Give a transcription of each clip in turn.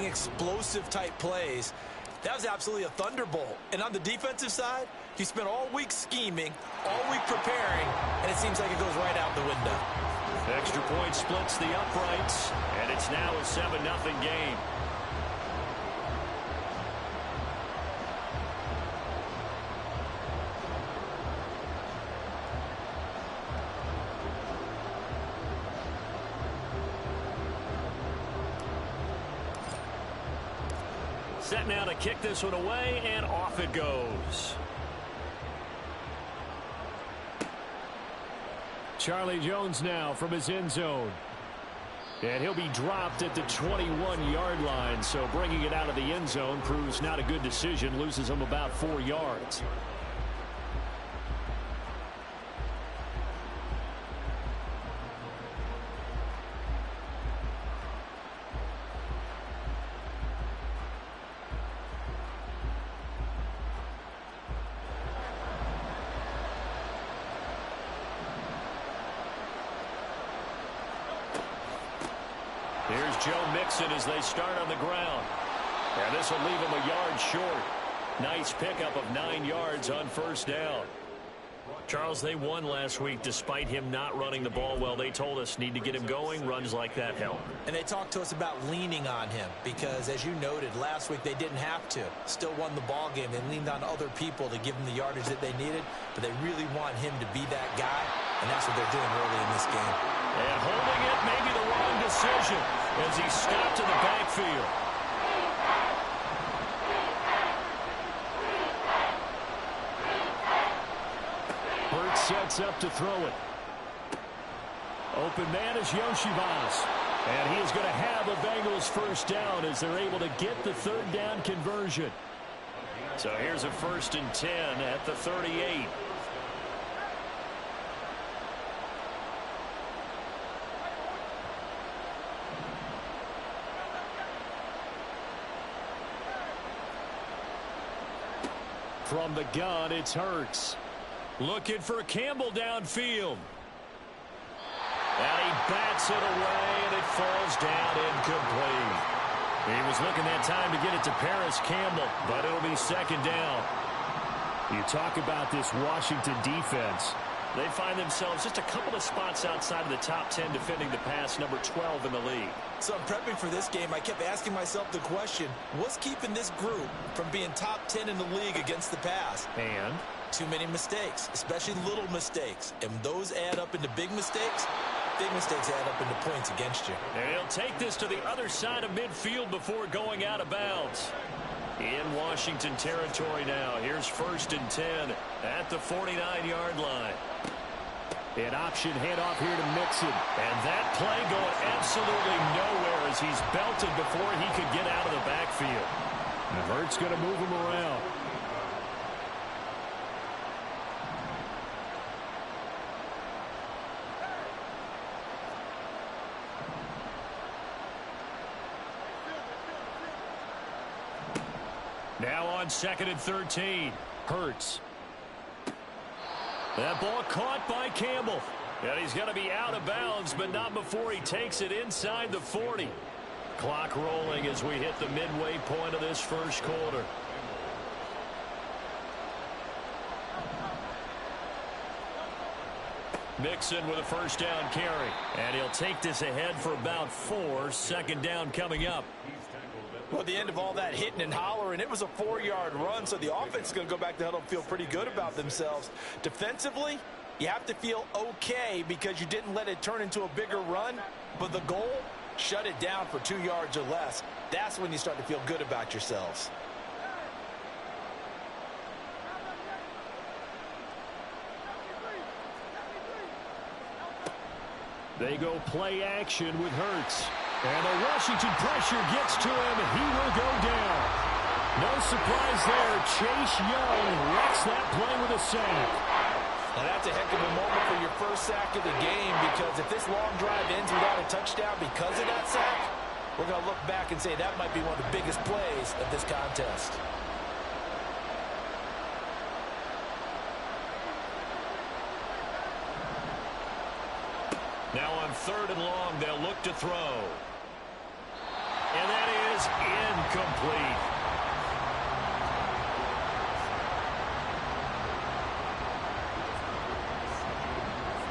explosive-type plays. That was absolutely a thunderbolt. And on the defensive side, he spent all week scheming, all week preparing, and it seems like it goes right out the window. Extra point splits the uprights, and it's now a 7-0 game. Set now to kick this one away, and off it goes. Charlie Jones now from his end zone. And he'll be dropped at the 21-yard line, so bringing it out of the end zone proves not a good decision, loses him about 4 yards. Here's Joe Mixon as they start on the ground. And this will leave him a yard short. Nice pickup of 9 yards on first down. Charles, they won last week despite him not running the ball well. They told us need to get him going. Runs like that help. And they talked to us about leaning on him because, as you noted, last week they didn't have to. Still won the ball game. They leaned on other people to give them the yardage that they needed, but they really want him to be that guy, and that's what they're doing early in this game. And holding it may be the wrong decision as he's stopped in the backfield. Hurts sets up to throw it. Open man is Yoshivas. And he is going to have a Bengals first down as they're able to get the third down conversion. So here's a 1st and 10 at the 38. From the gun, it's Hurts. Looking for Campbell downfield. And he bats it away, and it falls down incomplete. He was looking that time to get it to Paris Campbell, but it'll be 2nd down. You talk about this Washington defense. They find themselves just a couple of spots outside of the top 10 defending the pass, number 12 in the league. So I'm prepping for this game. I kept asking myself the question, what's keeping this group from being top 10 in the league against the pass? And? Too many mistakes, especially little mistakes. And those add up into big mistakes. Big mistakes add up into points against you. And he'll take this to the other side of midfield before going out of bounds. In Washington territory now. Here's 1st and 10 at the 49-yard line. An option handoff here to Mixon. And that play going absolutely nowhere as he's belted before he could get out of the backfield. And Hurts going to move him around. Now on 2nd and 13. Hurts. That ball caught by Campbell. And he's going to be out of bounds, but not before he takes it inside the 40. Clock rolling as we hit the midway point of this first quarter. Mixon with a first down carry. And he'll take this ahead for about 4. 2nd down coming up. Well, at the end of all that hitting and hollering, it was a 4-yard run, so the offense is going to go back to huddle and feel pretty good about themselves. Defensively, you have to feel okay because you didn't let it turn into a bigger run, but the goal, shut it down for 2 yards or less. That's when you start to feel good about yourselves. They go play action with Hurts. And the Washington pressure gets to him, and he will go down. No surprise there. Chase Young wrecks that play with a sack. Well, that's a heck of a moment for your first sack of the game, because if this long drive ends without a touchdown because of that sack, we're going to look back and say that might be one of the biggest plays of this contest. Now on 3rd and long, they'll look to throw. And that is incomplete.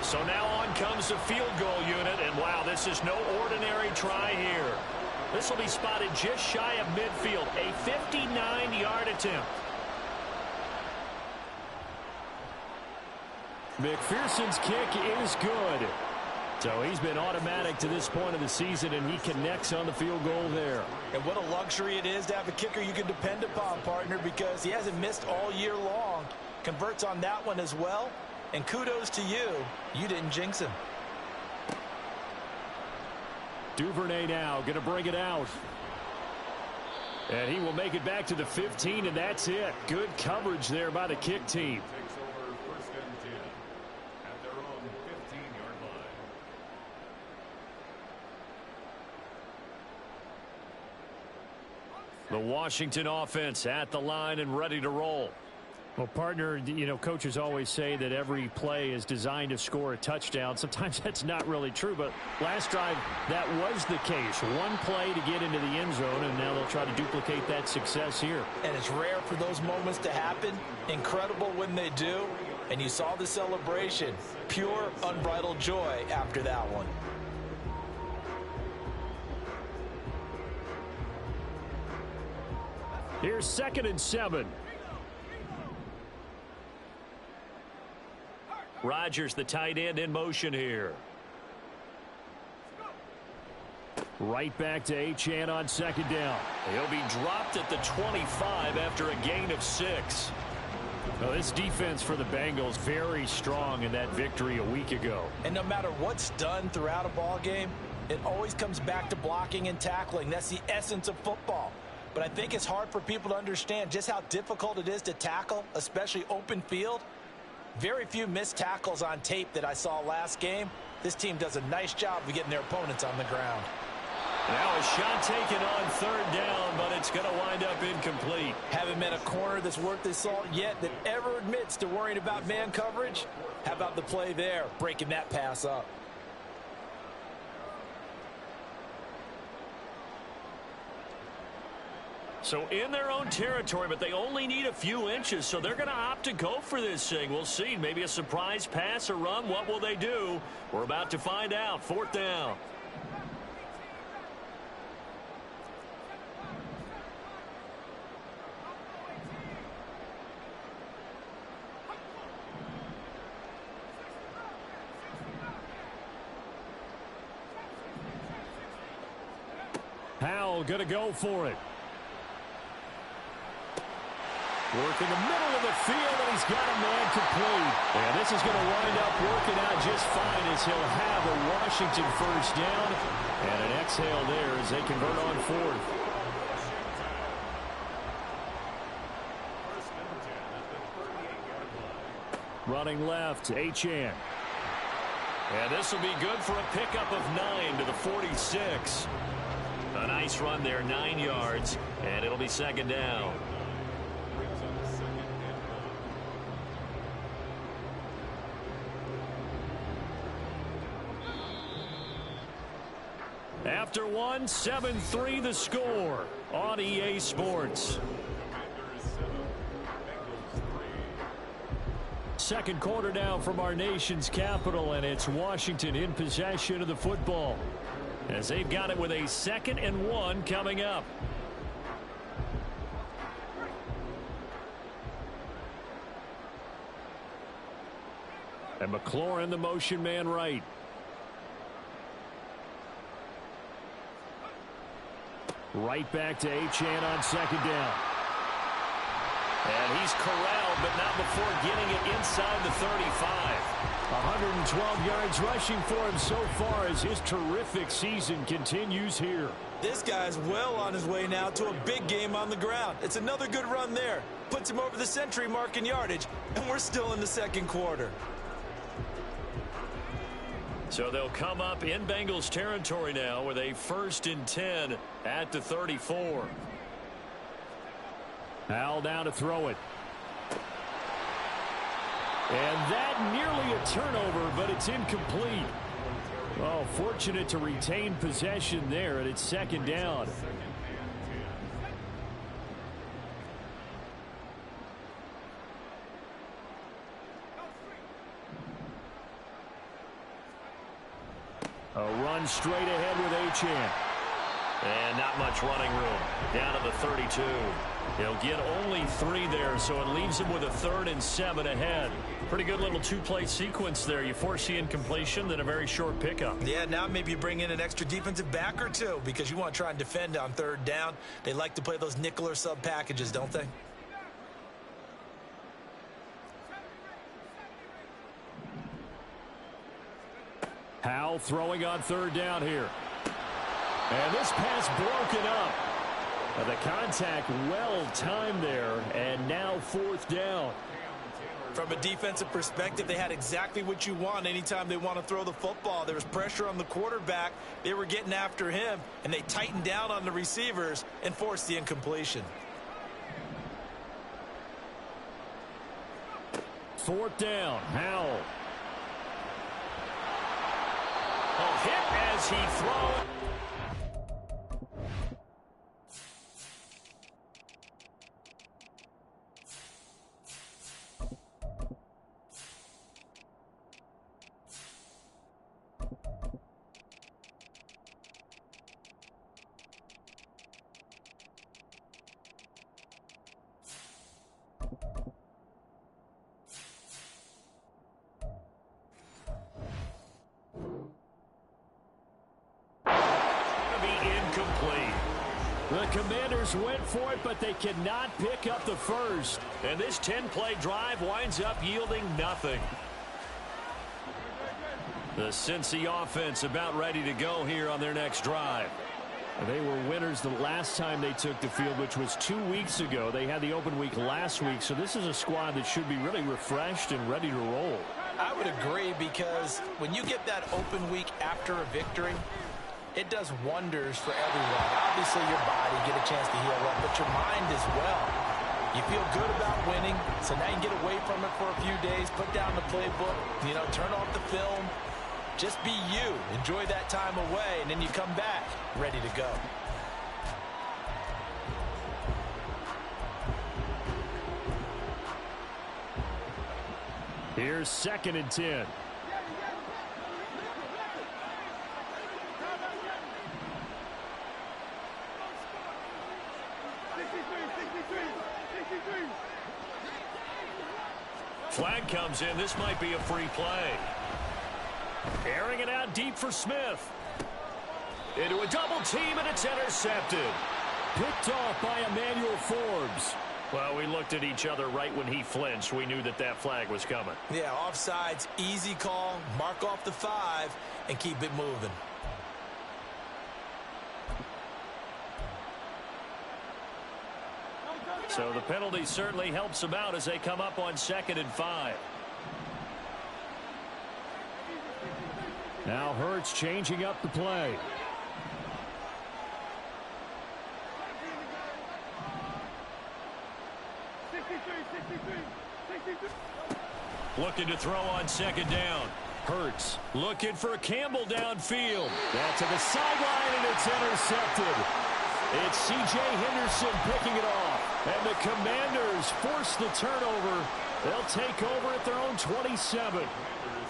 So now on comes the field goal unit, and wow, this is no ordinary try here. This will be spotted just shy of midfield, a 59-yard attempt. McPherson's kick is good. So he's been automatic to this point of the season, and he connects on the field goal there. And what a luxury it is to have a kicker you can depend upon, partner, because he hasn't missed all year long. Converts on that one as well. And kudos to you. You didn't jinx him. Duvernay now going to bring it out. And he will make it back to the 15, and that's it. Good coverage there by the kick team. The Washington offense at the line and ready to roll. Well, partner, you know, coaches always say that every play is designed to score a touchdown. Sometimes that's not really true, but last drive, that was the case. One play to get into the end zone, and now they'll try to duplicate that success here. And it's rare for those moments to happen. Incredible when they do. And you saw the celebration. Pure, unbridled joy after that one. Here's 2nd and 7. Rodgers, the tight end, in motion here. Right back to Achane on 2nd down. He'll be dropped at the 25 after a gain of 6. Well, this defense for the Bengals very strong in that victory a week ago. And no matter what's done throughout a ball game, it always comes back to blocking and tackling. That's the essence of football. But I think it's hard for people to understand just how difficult it is to tackle, especially open field. Very few missed tackles on tape that I saw last game. This team does a nice job of getting their opponents on the ground. Now a shot taken on 3rd down, but it's going to wind up incomplete. Haven't met a corner that's worth the salt yet that ever admits to worrying about man coverage. How about the play there, breaking that pass up? So in their own territory, but they only need a few inches, so they're going to opt to go for this thing. We'll see. Maybe a surprise pass or run. What will they do? We're about to find out. 4th down. Howell going to go for it. Work in the middle of the field, and he's got a man complete. And this is going to wind up working out just fine as he'll have a Washington 1st down. And an exhale there as they convert on 4th. Running left, Achane. And this will be good for a pickup of 9 to the 46. A nice run there, 9 yards, and it'll be 2nd down. After one, 7-3 the score on EA Sports. 2nd quarter now from our nation's capital, and it's Washington in possession of the football as they've got it with a 2nd and 1 coming up. And McLaurin, the motion man right. Right back to Achane on 2nd down. And he's corralled, but not before getting it inside the 35. 112 yards rushing for him so far as his terrific season continues here. This guy's well on his way now to a big game on the ground. It's another good run there. Puts him over the century mark in yardage, and we're still in the 2nd quarter. So they'll come up in Bengals territory now with a 1st and 10 at the 34. Howell down to throw it. And that nearly a turnover, but it's incomplete. Well, fortunate to retain possession there, and it's 2nd down. A run straight ahead with Achane. And not much running room. Down to the 32. He'll get only 3 there, so it leaves him with a 3rd and 7 ahead. Pretty good little 2-play sequence there. You force the incompletion, then a very short pickup. Yeah, now maybe you bring in an extra defensive back or two because you want to try and defend on 3rd down. They like to play those nickel or sub packages, don't they? Howell throwing on 3rd down here. And this pass broken up. The contact well timed there, and now 4th down. From a defensive perspective, they had exactly what you want anytime they want to throw the football. There was pressure on the quarterback. They were getting after him, and they tightened down on the receivers and forced the incompletion. 4th down, Howell. A hit as he throws. The Commanders went for it, but they cannot pick up the first. And this 10-play drive winds up yielding nothing. The Cincy offense about ready to go here on their next drive. They were winners the last time they took the field, which was 2 weeks ago. They had the open week last week, so this is a squad that should be really refreshed and ready to roll. I would agree, because when you get that open week after a victory, it does wonders for everyone. Obviously, your body, get a chance to heal up, but your mind as well. You feel good about winning, so now you get away from it for a few days, put down the playbook, turn off the film. Just be you. Enjoy that time away, and then you come back ready to go. Here's 2nd and 10. Flag comes in. This might be a free play. Airing it out deep for Smith. Into a double team, and it's intercepted. Picked off by Emmanuel Forbes. Well, we looked at each other right when he flinched. We knew that that flag was coming. Yeah, offsides, easy call. Mark off the 5 and keep it moving. So the penalty certainly helps them out as they come up on 2nd and 5. Now Hurts changing up the play. Looking to throw on 2nd down. Hurts looking for Campbell downfield. That's to the sideline, and it's intercepted. It's C.J. Henderson picking it off. And the Commanders force the turnover. They'll take over at their own 27.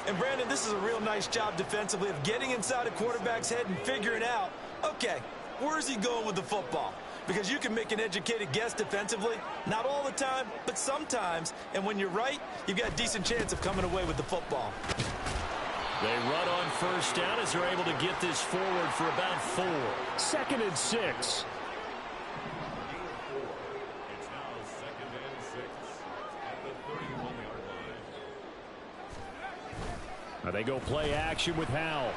And, Brandon, this is a real nice job defensively of getting inside a quarterback's head and figuring out, okay, where's he going with the football? Because you can make an educated guess defensively, not all the time, but sometimes. And when you're right, you've got a decent chance of coming away with the football. They run on 1st down as they're able to get this forward for about 4. 2nd and 6. Now they go play action with Howell.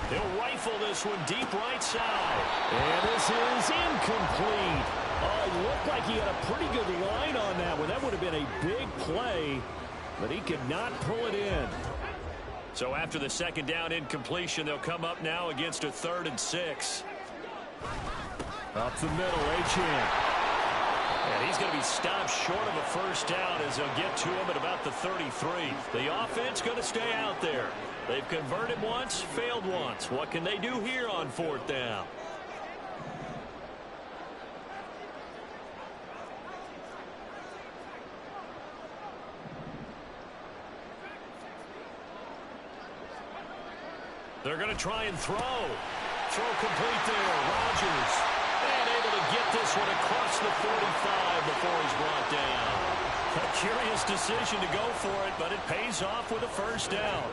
He'll rifle this one deep right side. And this is incomplete. Oh, it looked like he had a pretty good line on that one. That would have been a big play, but he could not pull it in. So after the 2nd down incompletion, they'll come up now against a 3rd and 6. Up the middle, Achane. And he's going to be stopped short of a 1st down as they'll get to him at about the 33. The offense going to stay out there. They've converted once, failed once. What can they do here on 4th down? They're going to try and throw. Throw complete there. Rodgers. And able to get this one across the 45 before he's brought down. A curious decision to go for it, but it pays off with a first down.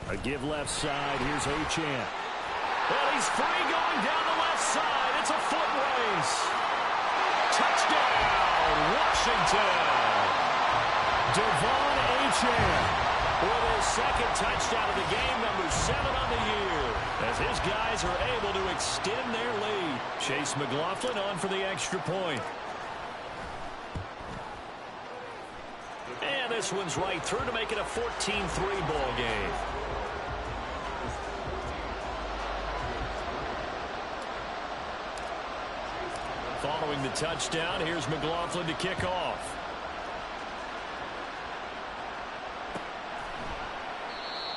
A give left side. Here's Achane. And he's free going down the left side. It's a foot race. Touchdown, Washington. Devon Achane with his second touchdown of the game, number 7 on the year, as his guys are able to extend their lead. Chase McLaughlin on for the extra point. And this one's right through to make it a 14-3 ball game. Following the touchdown, here's McLaughlin to kick off.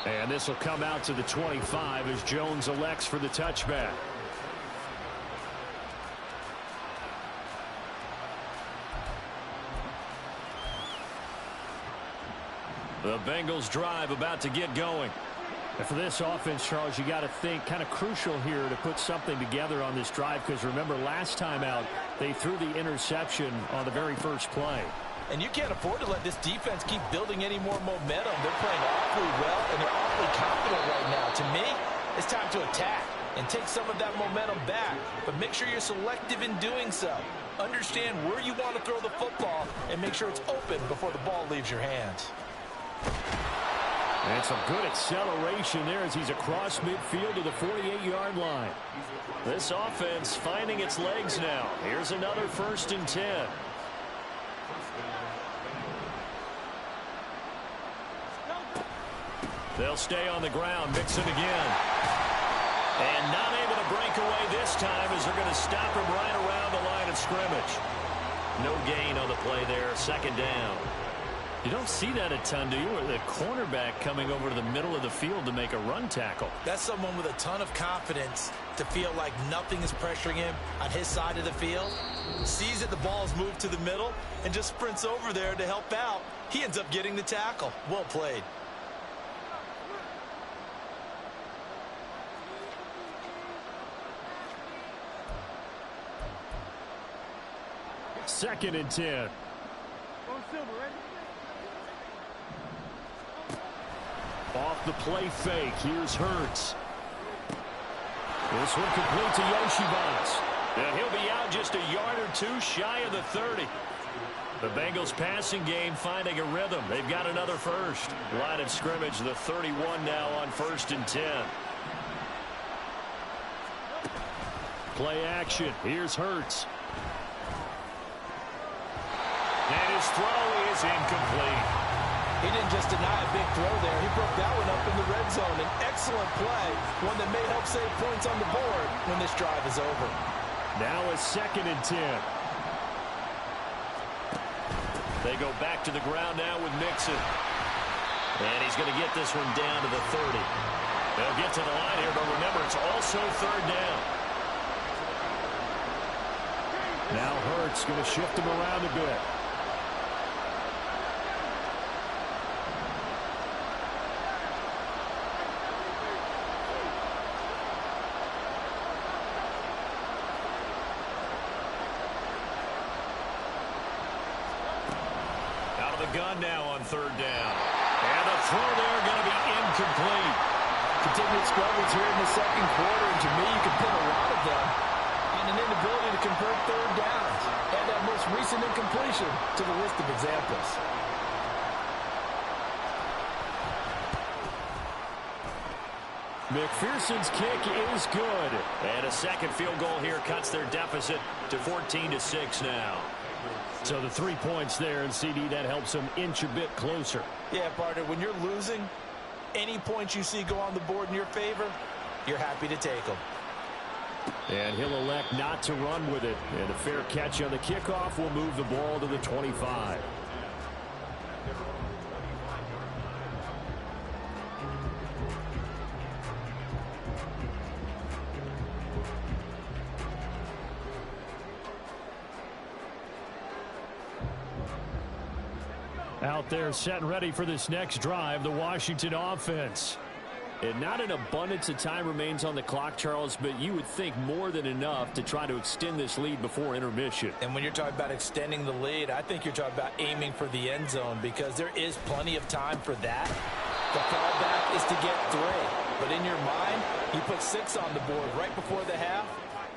And this will come out to the 25 as Jones elects for the touchback. The Bengals drive about to get going. And for this offense, Charles, you got to think kind of crucial here to put something together on this drive, because remember last time out they threw the interception on the very first play. And you can't afford to let this defense keep building any more momentum. They're playing awfully well, and they're awfully confident right now. To me, it's time to attack and take some of that momentum back. But make sure you're selective in doing so. Understand where you want to throw the football and make sure it's open before the ball leaves your hands. And some good acceleration there as he's across midfield to the 48-yard line. This offense finding its legs now. Here's another 1st and 10. They'll stay on the ground. Mixon again. And not able to break away this time as they're going to stop him right around the line of scrimmage. No gain on the play there. 2nd down. You don't see that a ton, do you? Or the cornerback coming over to the middle of the field to make a run tackle. That's someone with a ton of confidence to feel like nothing is pressuring him on his side of the field. Sees that the ball is moved to the middle and just sprints over there to help out. He ends up getting the tackle. Well played. Second and 10. Off the play fake. Here's Hurts. This one complete to Yoshibas. And he'll be out just a yard or two shy of the 30. The Bengals passing game finding a rhythm. They've got another first. Line of scrimmage, the 31 now on 1st and 10. Play action. Here's Hurts. And his throw is incomplete. He didn't just deny a big throw there. He broke that one up in the red zone. An excellent play, one that may help save points on the board when this drive is over. Now a 2nd and 10. They go back to the ground now with Mixon. And he's going to get this one down to the 30. They'll get to the line here, but remember, it's also 3rd down. Now Hurts going to shift him around a bit. Gun now on 3rd down. And the throw there going to be incomplete. Continued struggles here in the 2nd quarter, and to me, you can pin a lot of them on an inability to convert 3rd downs. Add that most recent incompletion to the list of examples. McPherson's kick is good. And a second field goal here cuts their deficit to 14-6 now. So the 3 points there, and CD, that helps them inch a bit closer. Yeah, partner, when you're losing, any points you see go on the board in your favor, you're happy to take them. And he'll elect not to run with it. And a fair catch on the kickoff will move the ball to the 25. out there setting ready for this next drive, the Washington offense. And not an abundance of time remains on the clock, Charles, but you would think more than enough to try to extend this lead before intermission. And when you're talking about extending the lead, I think you're talking about aiming for the end zone because there is plenty of time for that. The fallback is to get 3. But in your mind, you put 6 on the board right before the half.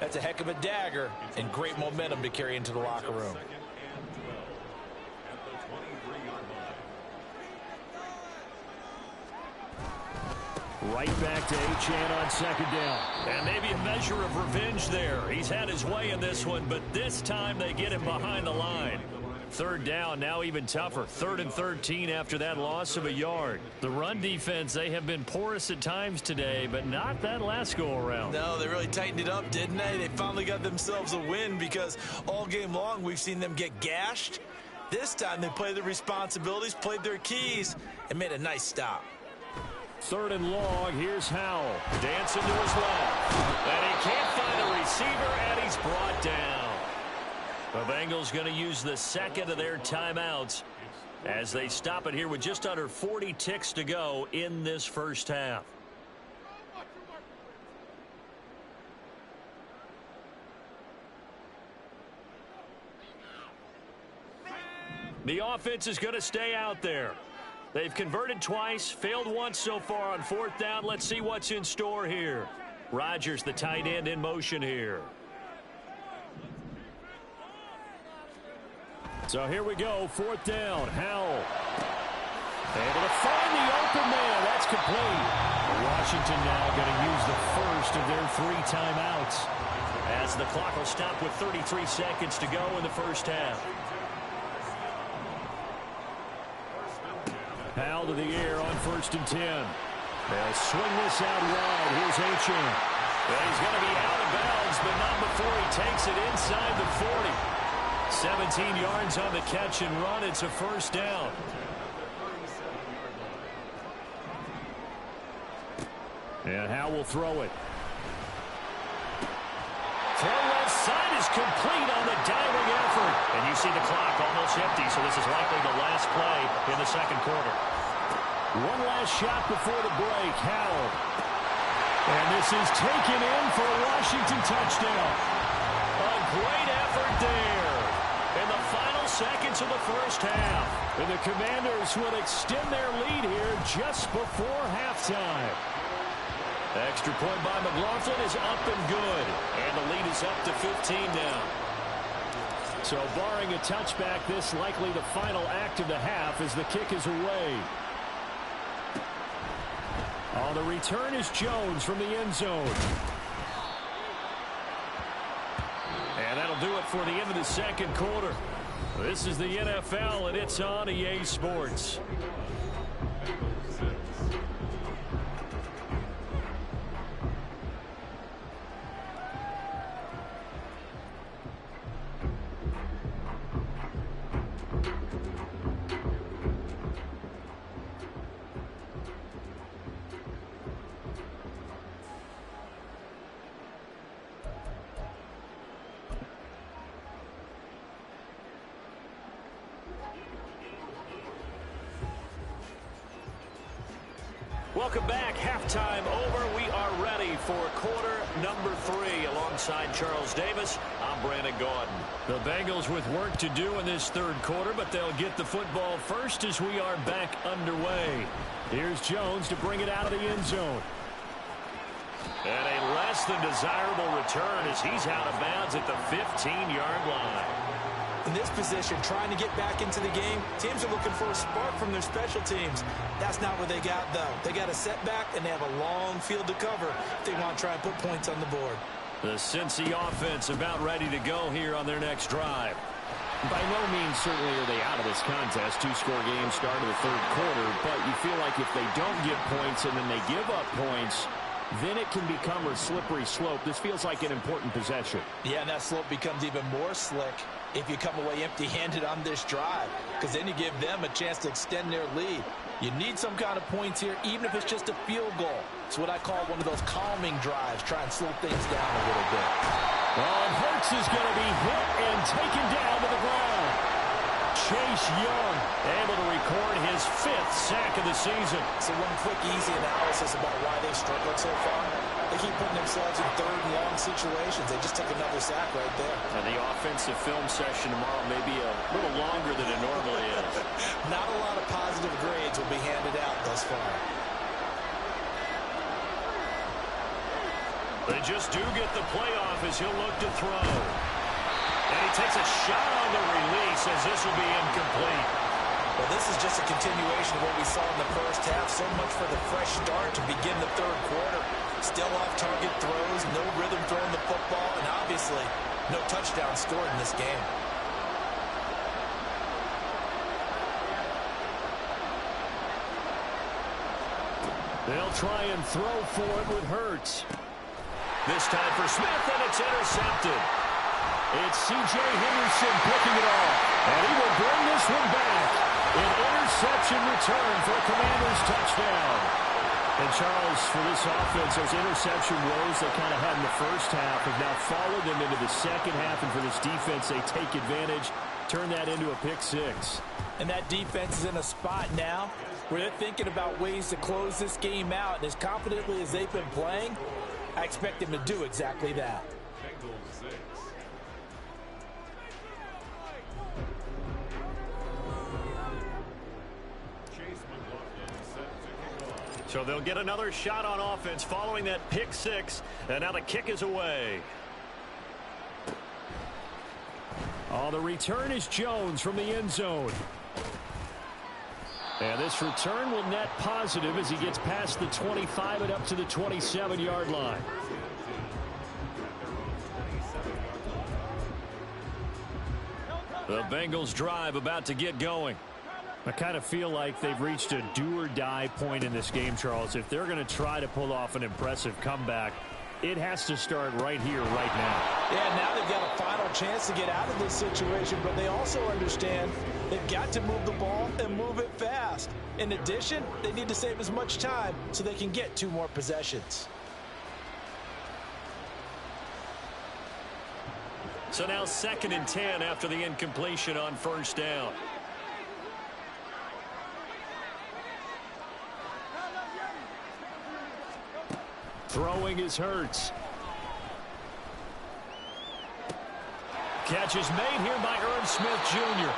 That's a heck of a dagger and great momentum to carry into the locker room. Right back to Achane on second down. And maybe a measure of revenge there. He's had his way in this one, but this time they get him behind the line. Third down, now even tougher. 3rd and 13 after that loss of a yard. The run defense, they have been porous at times today, but not that last go-around. No, they really tightened it up, didn't they? They finally got themselves a win because all game long we've seen them get gashed. This time they played their responsibilities, played their keys, and made a nice stop. 3rd and long, here's Howell. Dancing to his left. And he can't find a receiver, and he's brought down. The Bengals going to use the second of their timeouts as they stop it here with just under 40 ticks to go in this first half. The offense is going to stay out there. They've converted twice, failed once so far on 4th down. Let's see what's in store here. Rodgers, the tight end, in motion here. So here we go, 4th down, Howell. Able to find the open man. That's complete. Washington now going to use the first of their 3 timeouts. As the clock will stop with 33 seconds to go in the first half. Howell to the air on 1st and 10. They'll swing this out wide. Here's Achane. Well, he's going to be out of bounds, but not before he takes it inside the 40. 17 yards on the catch and run. It's a first down. And Howell will throw it. Throw left side is complete on the diving effort. And you see the clock almost empty, so this is likely the last play in the second quarter. One last shot before the break. Howell. And this is taken in for a Washington touchdown. A great effort there in the final seconds of the first half. And the Commanders will extend their lead here just before halftime. Extra point by McLaughlin is up and good. And the lead is up to 15 now. So barring a touchback, this likely the final act of the half as the kick is away. On the return is Jones from the end zone. And that'll do it for the end of the second quarter. This is the NFL, and it's on EA Sports. Welcome back. Halftime over. We are ready for quarter number 3. Alongside Charles Davis, I'm Brandon Gaudin. The Bengals with work to do in this third quarter, but they'll get the football first as we are back underway. Here's Jones to bring it out of the end zone. And a less than desirable return as he's out of bounds at the 15-yard line. In this position, trying to get back into the game, teams are looking for a spark from their special teams. That's not what they got, though. They got a setback, and they have a long field to cover if they want to try and put points on the board. The Cincy offense about ready to go here on their next drive. By no means certainly are they out of this contest. 2-score game start of the third quarter, but you feel like if they don't get points and then they give up points, then it can become a slippery slope. This feels like an important possession. Yeah, and that slope becomes even more slick if you come away empty-handed on this drive, because then you give them a chance to extend their lead. You need some kind of points here, even if it's just a field goal. It's what I call one of those calming drives. Try and slow things down a little bit. Oh, Hurts is going to be hit and taken down to the ground. Chase Young able to record his 5th sack of the season. So one quick, easy analysis about why they've struggled so far. They keep putting themselves in 3rd and long situations. They just took another sack right there. And the offensive film session tomorrow may be a little longer than it normally is. Not a lot of positive grades will be handed out thus far. They just do get the playoff as he'll look to throw. And he takes a shot on the release as this will be incomplete. Well, this is just a continuation of what we saw in the first half. So much for the fresh start to begin the 3rd quarter. Still off-target throws, no rhythm throwing the football, and obviously no touchdown scored in this game. They'll try and throw for it with Hurts. This time for Smith, and it's intercepted. It's C.J. Henderson picking it off, and he will bring this one back. An interception return for a Commanders touchdown. And Charles, for this offense, those interception woes they kind of had in the first half have now followed them into the second half, and for this defense, they take advantage, turn that into a pick 6. And that defense is in a spot now where they're thinking about ways to close this game out, and as confidently as they've been playing, I expect them to do exactly that. So they'll get another shot on offense following that pick 6, and now the kick is away. Oh, the return is Jones from the end zone. And this return will net positive as he gets past the 25 and up to the 27-yard line. The Bengals drive about to get going. I kind of feel like they've reached a do-or-die point in this game, Charles. If they're going to try to pull off an impressive comeback, it has to start right here, right now. Yeah, now they've got a final chance to get out of this situation, but they also understand they've got to move the ball and move it fast. In addition, they need to save as much time so they can get 2 more possessions. So now 2nd and 10 after the incompletion on 1st down. Throwing is Hurts. Catch is made here by Irv Smith Jr.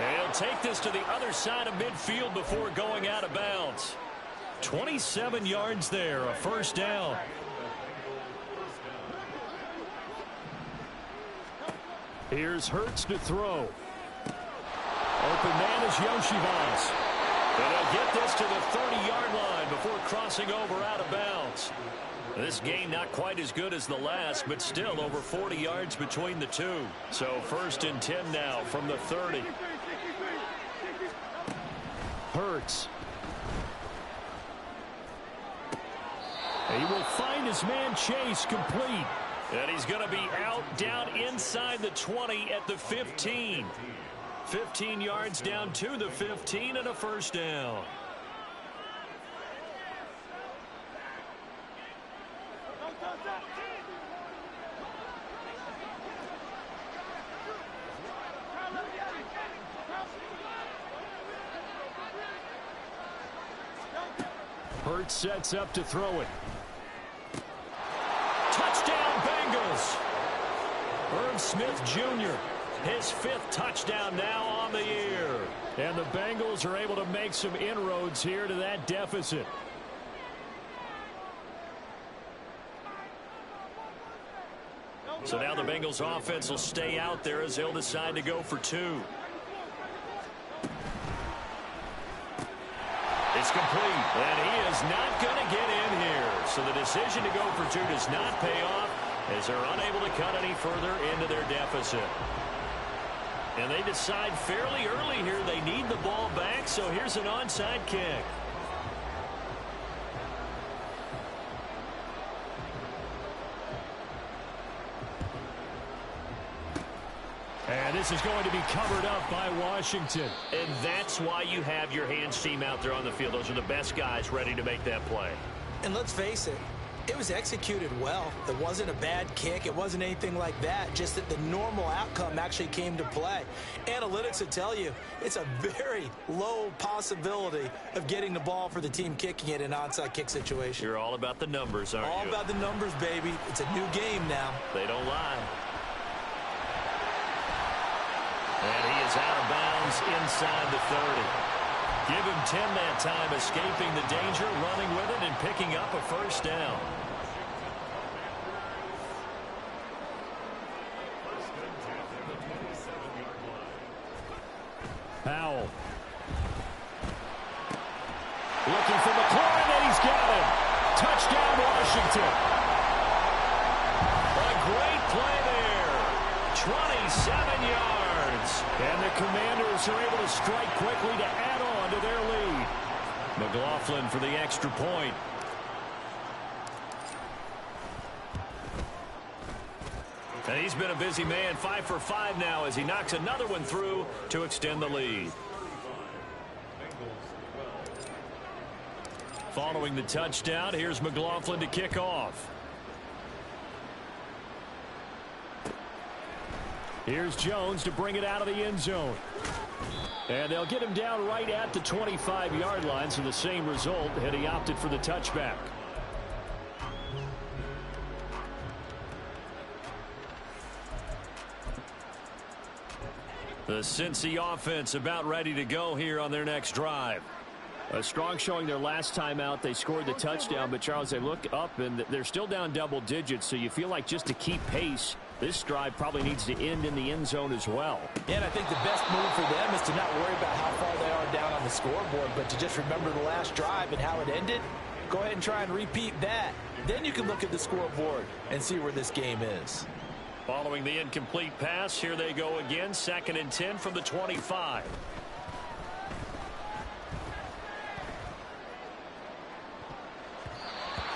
And he'll take this to the other side of midfield before going out of bounds. 27 yards there, a 1st down. Here's Hurts to throw. Open man is Yoshivas. And he'll get this to the 30-yard line before crossing over out of bounds. This game not quite as good as the last, but still over 40 yards between the two. So 1st and 10 now from the 30. Hurts. He will find his man Chase complete. And he's going to be out down inside the 20 at the 15. 15 yards down to the 15 and a 1st down. Hurts sets up to throw it. Touchdown, Bengals. Irv Smith Jr., his 5th touchdown now on the year. And the Bengals are able to make some inroads here to that deficit. So now the Bengals offense will stay out there as they'll decide to go for 2. It's complete, and he is not going to get in here. So the decision to go for 2 does not pay off as they're unable to cut any further into their deficit. And they decide fairly early here they need the ball back, so here's an onside kick. And this is going to be covered up by Washington. And that's why you have your hands team out there on the field. Those are the best guys ready to make that play. And let's face it, It was executed well. It wasn't a bad kick. It wasn't anything like that. Just that the normal outcome actually came to play. Analytics would tell you it's a very low possibility of getting the ball for the team kicking it in an onside kick situation. You're all about the numbers, aren't you? All about the numbers, baby. It's a new game now. They don't lie. And he is out of bounds inside the 30. Give him 10 that time, escaping the danger, running with it, and picking up a first down. Powell. Looking for McLaurin, and he's got him. Touchdown, Washington. A great play there. 27 yards. And the Commanders are able to strike quickly to add on to their lead. McLaughlin for the extra point. And he's been a busy man, 5 for 5 now as he knocks another one through to extend the lead. Following the touchdown, here's McLaughlin to kick off. Here's Jones to bring it out of the end zone. And they'll get him down right at the 25-yard line, so the same result had he opted for the touchback. The Cincy offense about ready to go here on their next drive. A strong showing their last time out. They scored the touchdown, but Charles, they look up and they're still down double digits, so you feel like just to keep pace, this drive probably needs to end in the end zone as well. Yeah, and I think the best move for them is to not worry about how far they are down on the scoreboard, but to just remember the last drive and how it ended. Go ahead and try and repeat that. Then you can look at the scoreboard and see where this game is. Following the incomplete pass, here they go again, 2nd and 10 from the 25.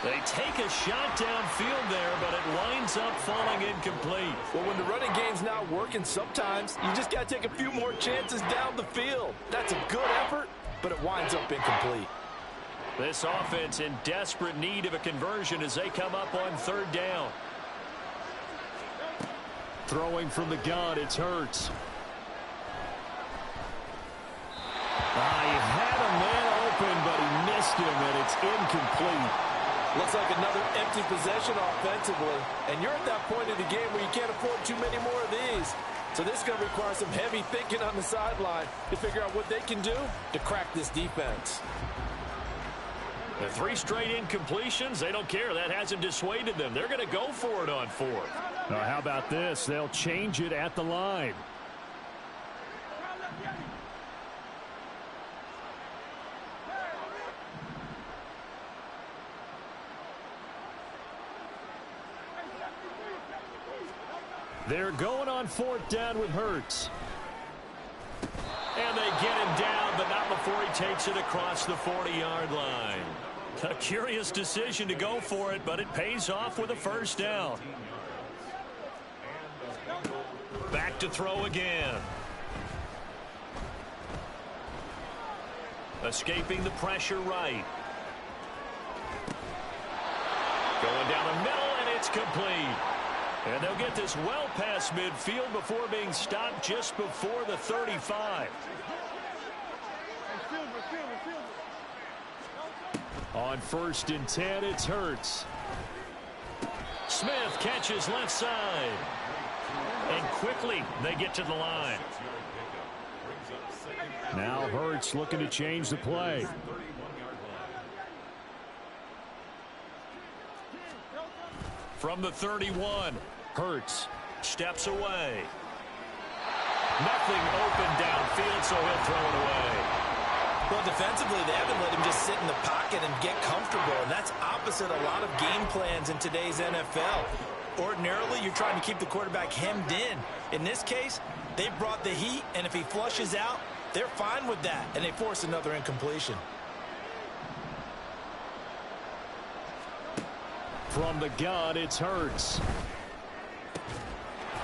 They take a shot downfield there, but it winds up falling incomplete. Well, when the running game's not working, sometimes you just got to take a few more chances down the field. That's a good effort, but it winds up incomplete. This offense in desperate need of a conversion as they come up on 3rd down. Throwing from the gun, it's Hurts. He had a man open, but he missed him, and it's incomplete. Looks like another empty possession offensively. And you're at that point in the game where you can't afford too many more of these. So this is going to require some heavy thinking on the sideline to figure out what they can do to crack this defense. The 3 straight incompletions, they don't care. That hasn't dissuaded them. They're going to go for it on 4th. How about this? They'll change it at the line. They're going on 4th down with Hurts. And they get him down, but not before he takes it across the 40-yard line. A curious decision to go for it, but it pays off with a first down. Back to throw again. Escaping the pressure right. Going down the middle, and it's complete. And they'll get this well past midfield before being stopped just before the 35. On 1st and 10, it's Hurts. Smith catches left side. And quickly they get to the line. Now Hurts looking to change the play. From the 31, Hurts steps away. Nothing open downfield, so he'll throw it away. Well, defensively, they haven't let him just sit in the pocket and get comfortable, and that's opposite a lot of game plans in today's NFL. Ordinarily, you're trying to keep the quarterback hemmed in. In this case, they brought the heat, and if he flushes out, they're fine with that, and they force another incompletion. From the gun, it's Hurts.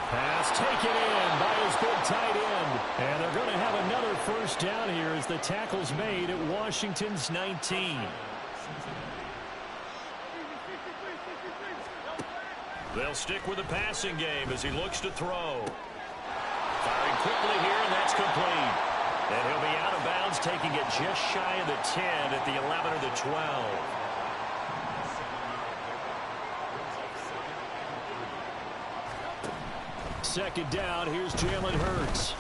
Pass taken in by his big tight end. And they're going to have another first down here as the tackle's made at Washington's 19. They'll stick with the passing game as he looks to throw. Firing quickly here, and that's complete. And he'll be out of bounds, taking it just shy of the 10 at the 11 or the 12. Second down, here's Jalen Hurts.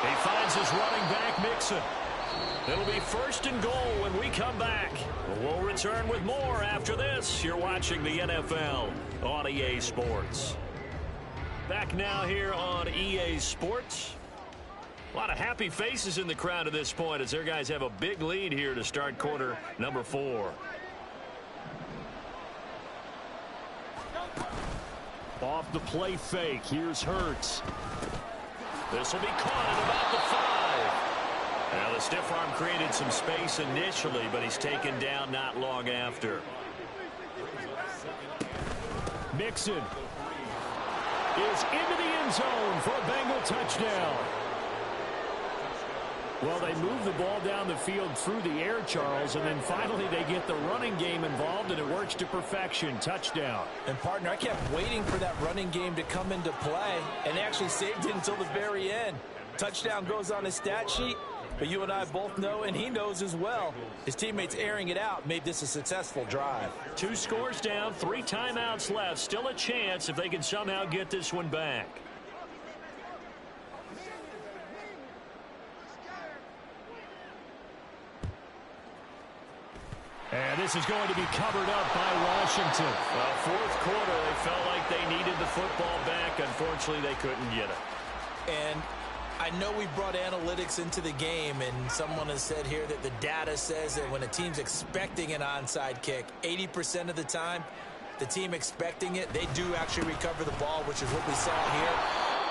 He finds his running back, Mixon. It'll be first and goal when we come back. We'll return with more after this. You're watching the NFL on EA Sports. Back now here on EA Sports. A lot of happy faces in the crowd at this point as their guys have a big lead here to start quarter number 4. Off the play fake, here's Hurts. This will be caught at about the 5. Now the stiff arm created some space initially, but he's taken down not long after. Mixon is into the end zone for a Bengal touchdown. Well, they move the ball down the field through the air, Charles, and then finally they get the running game involved, and it works to perfection. Touchdown. And, partner, I kept waiting for that running game to come into play, and they actually saved it until the very end. Touchdown goes on his stat sheet, but you and I both know, and he knows as well, his teammates airing it out made this a successful drive. 2 scores down, 3 timeouts left. Still a chance if they can somehow get this one back. And this is going to be covered up by Washington. Well, fourth quarter, they felt like they needed the football back. Unfortunately, they couldn't get it. And I know we brought analytics into the game, and someone has said here that the data says that when a team's expecting an onside kick, 80% of the time, the team expecting it, they do actually recover the ball, which is what we saw here.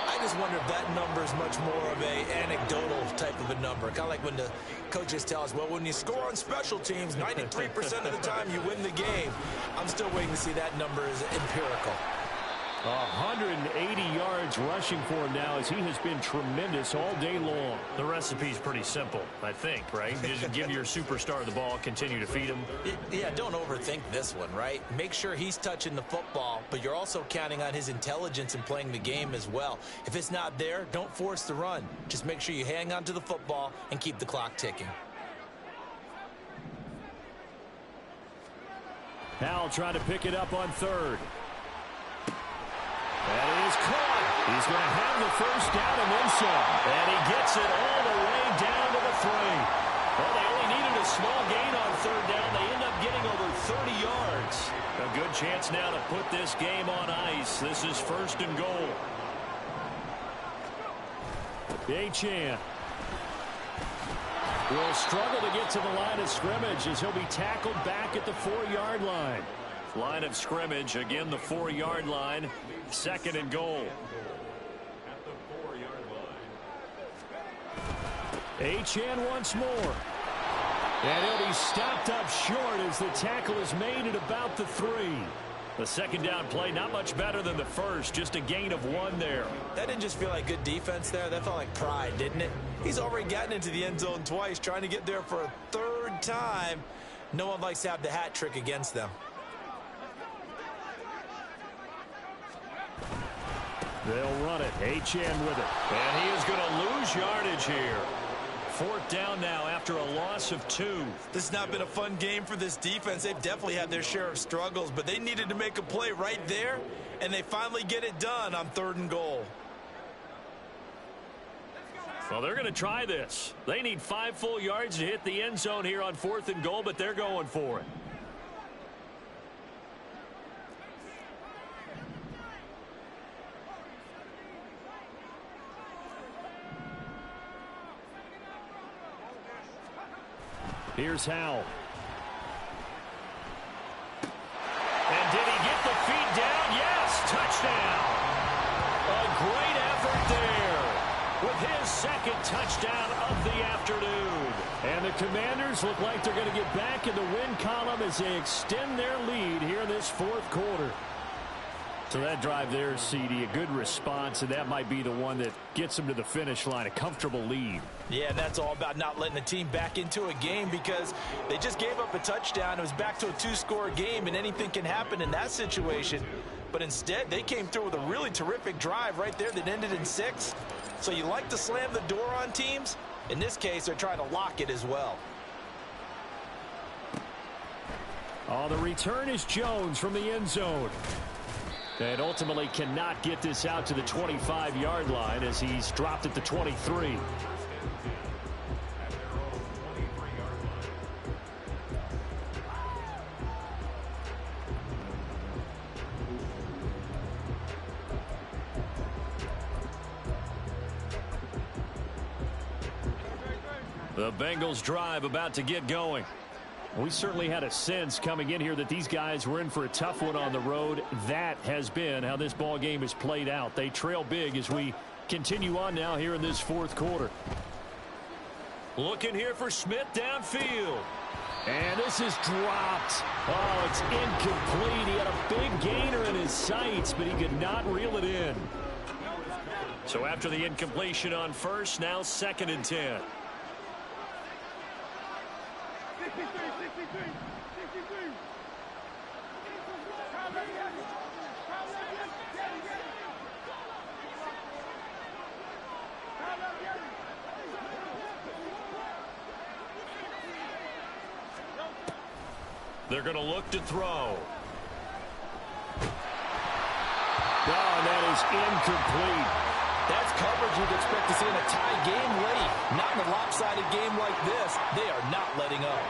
I just wonder if that number is much more of a anecdotal type of a number. Kind of like when the coaches tell us, well, when you score on special teams, 93% of the time you win the game. I'm still waiting to see that number is empirical. 180 yards rushing for him now as he has been tremendous all day long. The recipe's pretty simple, I think, right? Just give your superstar the ball, continue to feed him. Yeah, don't overthink this one, right? Make sure he's touching the football, but you're also counting on his intelligence in playing the game as well. If it's not there, don't force the run. Just make sure you hang on to the football and keep the clock ticking. Howell trying to pick it up on third. That is caught. He's going to have the first down and then some. And he gets it all the way down to the 3. Well, they only needed a small gain on third down. They end up getting over 30 yards. A good chance now to put this game on ice. This is first and goal. Achane will struggle to get to the line of scrimmage as he'll be tackled back at the 4-yard line. Line of scrimmage, again the 4-yard line. Second and goal. Achane once more. And he'll be stopped up short as the tackle is made at about the 3. The second down play not much better than the first. Just a gain of 1 there. That didn't just feel like good defense there. That felt like pride, didn't it? He's already gotten into the end zone twice, trying to get there for a 3rd time. No one likes to have the hat trick against them. They'll run it. Achane with it. And he is going to lose yardage here. 4th down now after a loss of 2. This has not been a fun game for this defense. They've definitely had their share of struggles, but they needed to make a play right there, and they finally get it done on 3rd and goal. Well, they're going to try this. They need 5 full yards to hit the end zone here on 4th and goal, but they're going for it. Here's Howell. And did he get the feet down? Yes, touchdown. A great effort there with his 2nd touchdown of the afternoon. And the Commanders look like they're going to get back in the win column as they extend their lead here in this 4th quarter. So that drive there, CD, a good response, and that might be the one that gets them to the finish line, a comfortable lead. Yeah, that's all about not letting the team back into a game because they just gave up a touchdown. It was back to a two-score game, and anything can happen in that situation. But instead, they came through with a really terrific drive right there that ended in 6. So you like to slam the door on teams. In this case, they're trying to lock it as well. Oh, the return is Jones from the end zone. And ultimately cannot get this out to the 25-yard line as he's dropped at the 23. The Bengals drive about to get going. We certainly had a sense coming in here that these guys were in for a tough one on the road. That has been how this ball game has played out. They trail big as we continue on now here in this fourth quarter. Looking here for Smith downfield. And this is dropped. Oh, it's incomplete. He had a big gainer in his sights, but he could not reel it in. So after the incompletion on first, now 2nd and 10. They're going to look to throw. Oh, that is incomplete. That's coverage you'd expect to see in a tie game late. Not in a lopsided game like this. They are not letting up.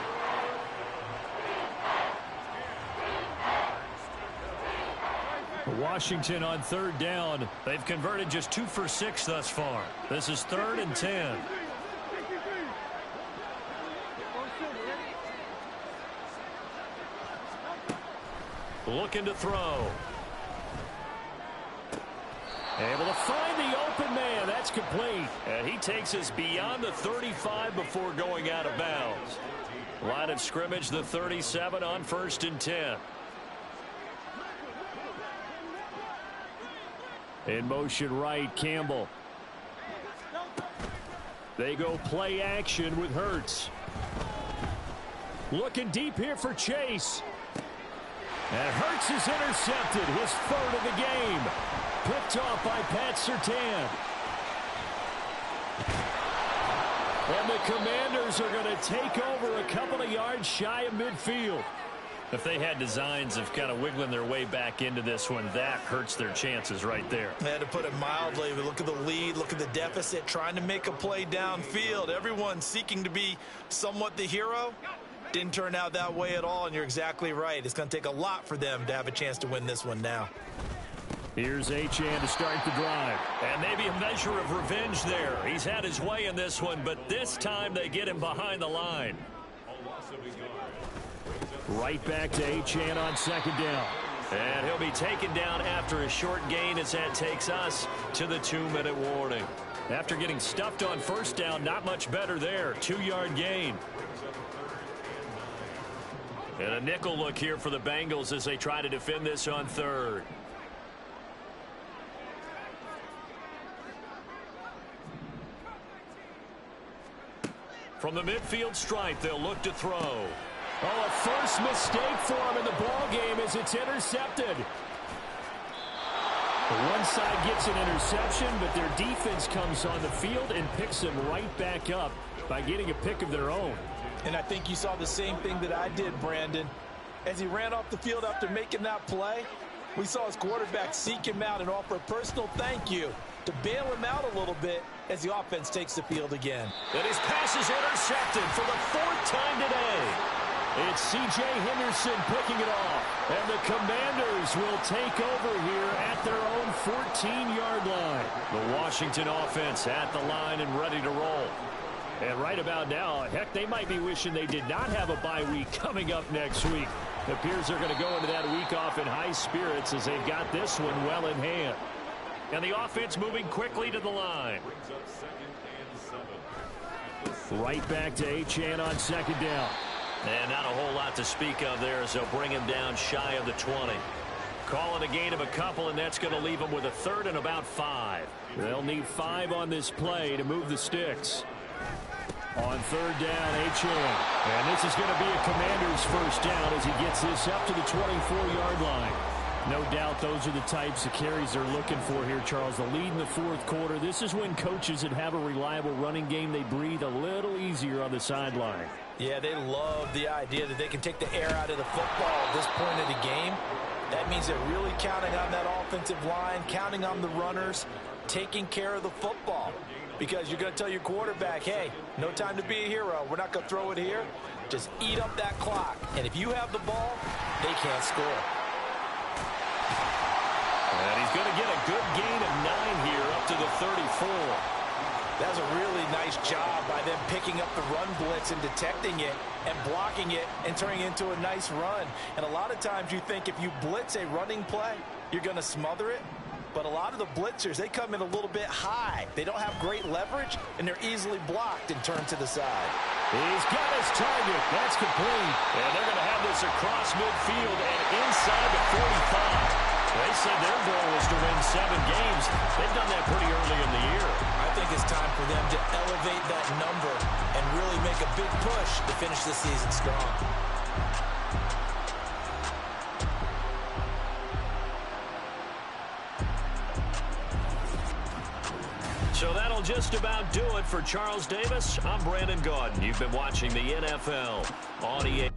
Washington on 3rd down. They've converted just 2 for 6 thus far. This is 3rd and 10. Looking to throw. Able to find the open man. That's complete. And he takes us beyond the 35 before going out of bounds. Line of scrimmage, the 37 on 1st and 10. In motion right, Campbell. They go play action with Hurts. Looking deep here for Chase. And Hurts is intercepted, his 3rd of the game. Picked off by Pat Surtain. And the Commanders are going to take over a couple of yards shy of midfield. If they had designs of kind of wiggling their way back into this one, that hurts their chances right there. To put it mildly, but look at the lead, look at the deficit, trying to make a play downfield. Everyone seeking to be somewhat the hero. Didn't turn out that way at all, and you're exactly right. It's going to take a lot for them to have a chance to win this one now. Here's Achane to start the drive. And maybe a measure of revenge there. He's had his way in this one, but this time they get him behind the line. Right back to Achane on 2nd down. And he'll be taken down after a short gain as that takes us to the 2-minute warning. After getting stuffed on 1st down, not much better there. 2-yard gain. And a nickel look here for the Bengals as they try to defend this on 3rd. From the midfield stripe, they'll look to throw. Oh, a first mistake for him in the ball game as it's intercepted. One side gets an interception, but their defense comes on the field and picks them right back up by getting a pick of their own. And I think you saw the same thing that I did, Brandon. As he ran off the field after making that play, we saw his quarterback seek him out and offer a personal thank you to bail him out a little bit as the offense takes the field again. And his pass is intercepted for the 4th time today. It's C.J. Henderson picking it off. And the Commanders will take over here at their own 14-yard line. The Washington offense at the line and ready to roll. And right about now, heck, they might be wishing they did not have a bye week coming up next week. It appears they're going to go into that week off in high spirits as they've got this one well in hand. And the offense moving quickly to the line. Right back to Achane on 2nd down. And not a whole lot to speak of there as they'll bring him down shy of the 20. Call it a gain of a couple, and that's going to leave them with a third and about 5. They'll need 5 on this play to move the sticks. On third down, Achane. And this is going to be a Commander's first down as he gets this up to the 24-yard line. No doubt those are the types of carries they're looking for here, Charles. The lead in the fourth quarter. This is when coaches that have a reliable running game, they breathe a little easier on the sideline. Yeah, they love the idea that they can take the air out of the football at this point of the game. That means they're really counting on that offensive line, counting on the runners, taking care of the football. Because you're going to tell your quarterback, hey, no time to be a hero. We're not going to throw it here. Just eat up that clock. And if you have the ball, they can't score. And he's going to get a good gain of 9 here up to the 34. That was a really nice job by them picking up the run blitz and detecting it and blocking it and turning it into a nice run. And a lot of times you think if you blitz a running play, you're going to smother it. But a lot of the blitzers, they come in a little bit high. They don't have great leverage, and they're easily blocked and turned to the side. He's got his target. That's complete. And they're going to have this across midfield and inside the 45. They said their goal was to win 7 games. They've done that pretty early in the year. I think it's time for them to elevate that number and really make a big push to finish the season strong. So that'll just about do it for Charles Davis. I'm Brandon Gaudin. You've been watching the NFL on EA.